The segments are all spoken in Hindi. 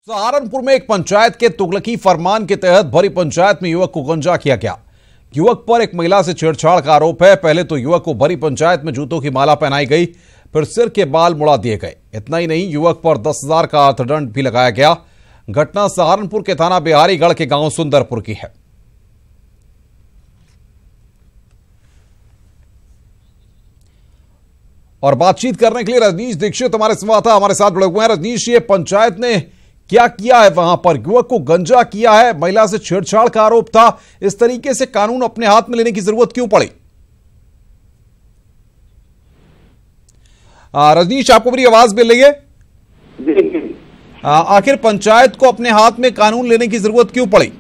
सहारनपुर में एक पंचायत के तुगलकी फरमान के तहत भरी पंचायत में युवक को गंजा किया गया। युवक पर एक महिला से छेड़छाड़ का आरोप है। पहले तो युवक को भरी पंचायत में जूतों की माला पहनाई गई, फिर सिर के बाल मुड़ा दिए गए। इतना ही नहीं, युवक पर 10,000 का अर्थदंड भी लगाया गया। घटना सहारनपुर के थाना बिहारीगढ़ के गांव सुंदरपुर की है। और बातचीत करने के लिए रजनीश दीक्षित हमारे संवाददाता हमारे साथ जुड़े हुए हैं। रजनीश, ये पंचायत ने क्या किया है? वहां पर युवक को गंजा किया है, महिला से छेड़छाड़ का आरोप था। इस तरीके से कानून अपने हाथ में लेने की जरूरत क्यों पड़ी? रजनीश, आपको मेरी आवाज मिल रही है? आखिर पंचायत को अपने हाथ में कानून लेने की जरूरत क्यों पड़ी?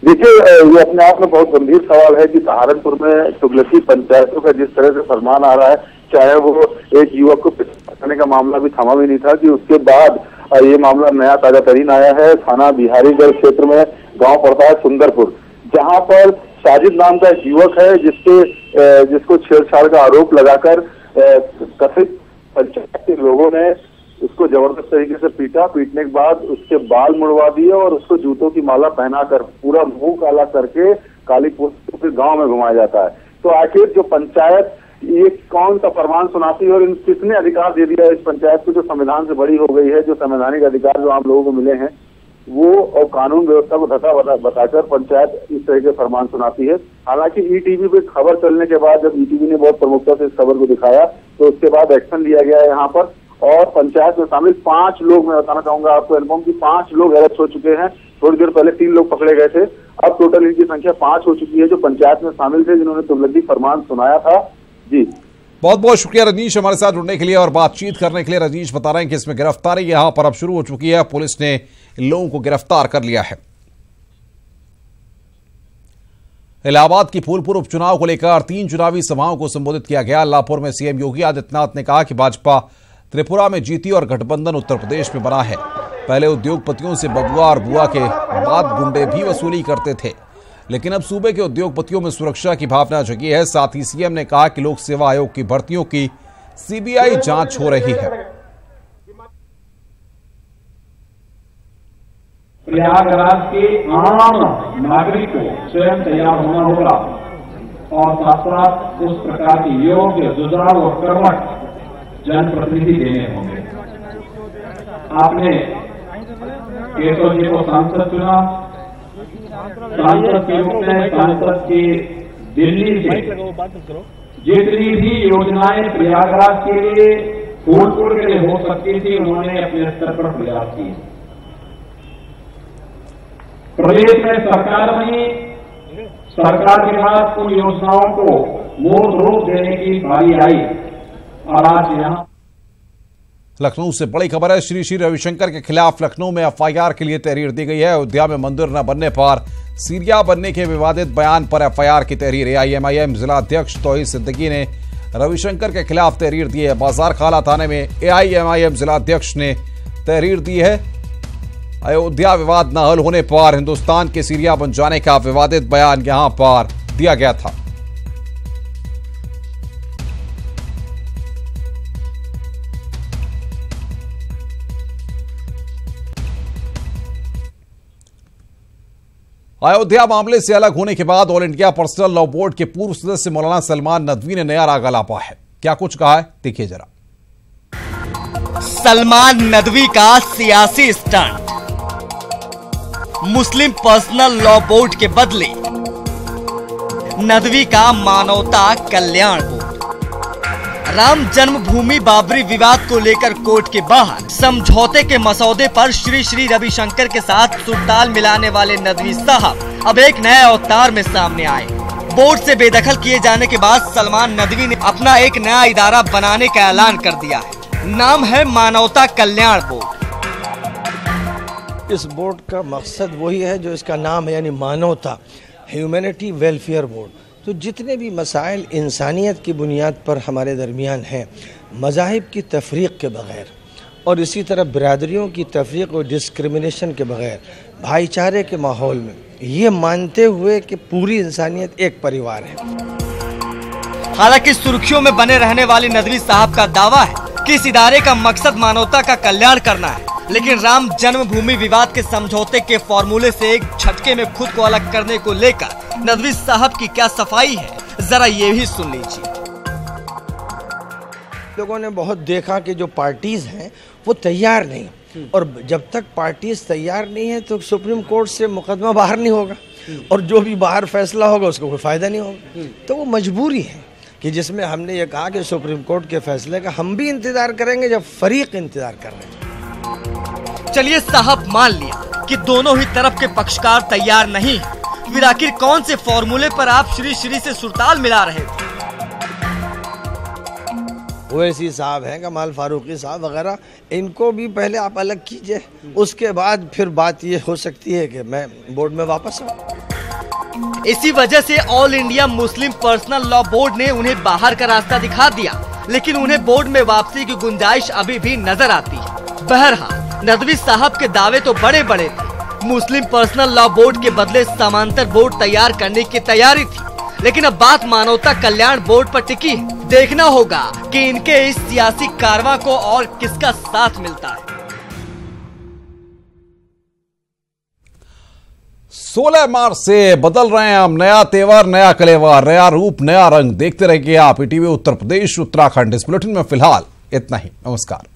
देखिए, ये अपने आप में बहुत गंभीर सवाल है कि सहारनपुर में तुगलकी पंचायतों का जिस तरह से फरमान आ रहा है, चाहे वो एक युवक को पकड़ने का मामला भी थमा भी नहीं था कि उसके बाद ये मामला नया ताजा तरीन आया है। थाना बिहारीगढ़ क्षेत्र में गांव पड़ता है सुंदरपुर, जहां पर साजिद नाम का एक युवक है जिसको छेड़छाड़ का आरोप लगाकर कथित पंचायत के लोगों ने उसको जबरदस्त तरीके से पीटने के बाद उसके बाल मुड़वा दिए और उसको जूतों की माला पहनाकर पूरा मुंह काला करके काली पोस्ट फिर गांव में घुमाया जाता है। तो आखिर जो पंचायत ये कौन सा फरमान सुनाती है और किसने अधिकार दे दिया इस पंचायत को, जो संविधान से बड़ी हो गई है, जो संवैधानिक अधिकार जो आप लोगों को मिले हैं वो और कानून व्यवस्था को धक्का बताकर पंचायत इस तरह के फरमान सुनाती है। हालांकि ईटीवी पे खबर चलने के बाद जब ईटीवी ने बहुत प्रमुखता से इस खबर को दिखाया तो उसके बाद एक्शन लिया गया है यहाँ पर, और पंचायत में शामिल 5 लोग, मैं बताना चाहूंगा आपको अनुपम की 5 लोग अरेस्ट हो चुके हैं। थोड़ी देर पहले 3 लोग पकड़े गए थे, अब टोटल इनकी संख्या 5 हो चुकी है जो पंचायत में शामिल थे, जिन्होंने तुगलकी फरमान सुनाया था। जी, बहुत बहुत शुक्रिया रजनीश हमारे साथ जुड़ने के लिए और बातचीत करने के लिए। रजनीश बता रहे हैं कि इसमें गिरफ्तारी यहां पर अब शुरू हो चुकी है, पुलिस ने इन लोगों को गिरफ्तार कर लिया है। इलाहाबाद की फूलपुर उपचुनाव को लेकर 3 चुनावी सभाओं को संबोधित किया गया। लाहौर में सीएम योगी आदित्यनाथ ने कहा कि भाजपा त्रिपुरा में जीती और गठबंधन उत्तर प्रदेश में बना है। पहले उद्योगपतियों से बबुआ और बुआ के बाद गुंडे भी वसूली करते थे, लेकिन अब सूबे के उद्योगपतियों में सुरक्षा की भावना जगी है। साथ ही सीएम ने कहा कि लोक सेवा आयोग की भर्तियों की सीबीआई जांच हो रही है। प्रयागराज के आम नागरिक को स्वयं तैयार होना होगा और साथ साथ उस प्रकार की योग्य, जुझारू और कर्मठ जनप्रतिनिधि देने होंगे। आपने केशव जी को सांसद चुना, सांसद के रूप में सांसद की दिल्ली से जितनी भी योजनाएं प्रयागराज के लिए, फूलपुर के लिए हो सकती थी, उन्होंने अपने स्तर पर प्रयास किए। प्रदेश में सरकार बनी, सरकार के बाद उन योजनाओं को मूर्त रूप देने की बारी आई और आज यहां लखनऊ से बड़ी खबर है। श्री श्री रविशंकर के खिलाफ लखनऊ में एफआईआर के लिए तहरीर दी गई है। अयोध्या में मंदिर न बनने पर सीरिया बनने के विवादित बयान पर एफआईआर की तहरीर। एआईएमआईएम जिला अध्यक्ष तौहीद सिद्दीकी ने रविशंकर के खिलाफ तहरीर दी है। बाजार खाला थाने में एआईएमआईएम जिला अध्यक्ष ने तहरीर दी है। अयोध्या विवाद न हल होने पर हिंदुस्तान के सीरिया बन जाने का विवादित बयान यहां पर दिया गया था। अयोध्या मामले से अलग होने के बाद all India personal law board के पूर्व सदस्य मौलाना सलमान नदवी ने नया राग अलापा है। क्या कुछ कहा है, देखिए जरा। सलमान नदवी का सियासी स्टंट, मुस्लिम पर्सनल लॉ बोर्ड के बदले नदवी का मानवता कल्याण बोर्ड। राम जन्मभूमि बाबरी विवाद को लेकर कोर्ट के बाहर समझौते के मसौदे पर श्री श्री रविशंकर के साथ सुरताल मिलाने वाले नदवी साहब अब एक नए अवतार में सामने आए। बोर्ड से बेदखल किए जाने के बाद सलमान नदवी ने अपना एक नया इदारा बनाने का ऐलान कर दिया है। नाम है मानवता कल्याण बोर्ड। इस बोर्ड का मकसद वही है जो इसका नाम है, यानी मानवता, ह्यूमैनिटी वेलफेयर बोर्ड। तो जितने भी मसाइल इंसानियत की बुनियाद पर हमारे दरमियान हैं, मज़ाहिब की तफरीक के बग़ैर और इसी तरह बिरादरियों की तफरीक और डिस्क्रिमिनेशन के बग़ैर भाईचारे के माहौल में, ये मानते हुए कि पूरी इंसानियत एक परिवार है। हालांकि सुर्खियों में बने रहने वाले नदवी साहब का दावा है कि इस इदारे का मकसद मानवता का कल्याण करना है। लेकिन राम जन्मभूमि विवाद के समझौते के फॉर्मूले से एक झटके में खुद को अलग करने को लेकर नदवी साहब की क्या सफाई है, जरा ये भी सुन लीजिए। लोगों ने बहुत देखा कि जो पार्टीज हैं वो तैयार नहीं, और जब तक पार्टीज तैयार नहीं है तो सुप्रीम कोर्ट से मुकदमा बाहर नहीं होगा, और जो भी बाहर फैसला होगा उसको कोई फायदा नहीं होगा। तो वो मजबूरी है कि जिसमें हमने ये कहा कि सुप्रीम कोर्ट के फैसले का हम भी इंतजार करेंगे जब फरीक इंतजार कर रहे हैं। चलिए साहब, मान लिया कि दोनों ही तरफ के पक्षकार तैयार नहीं, फिर आखिर कौन से फॉर्मूले पर आप श्री श्री से सुरताल मिला रहे थे? ओवैसी साहब हैं, कमाल फारूकी साहब वगैरह, इनको भी पहले आप अलग कीजिए, उसके बाद फिर बात ये हो सकती है कि मैं बोर्ड में वापस आऊं। इसी वजह से all India Muslim personal law board ने उन्हें बाहर का रास्ता दिखा दिया, लेकिन उन्हें बोर्ड में वापसी की गुंजाइश अभी भी नजर आती है। बहरहाल नदवी साहब के दावे तो बड़े बड़े थे, मुस्लिम पर्सनल लॉ बोर्ड के बदले समांतर बोर्ड तैयार करने की तैयारी थी, लेकिन अब बात मानवता कल्याण बोर्ड पर टिकी है। देखना होगा कि इनके इस सियासी कारवां को और किसका साथ मिलता है। 16 मार्च से बदल रहे हैं हम, नया तेवर, नया कलेवर, नया रूप, नया रंग। देखते रहिए आप ईटीवी उत्तर प्रदेश उत्तराखंड। इस बुलेटिन में फिलहाल इतना ही। नमस्कार।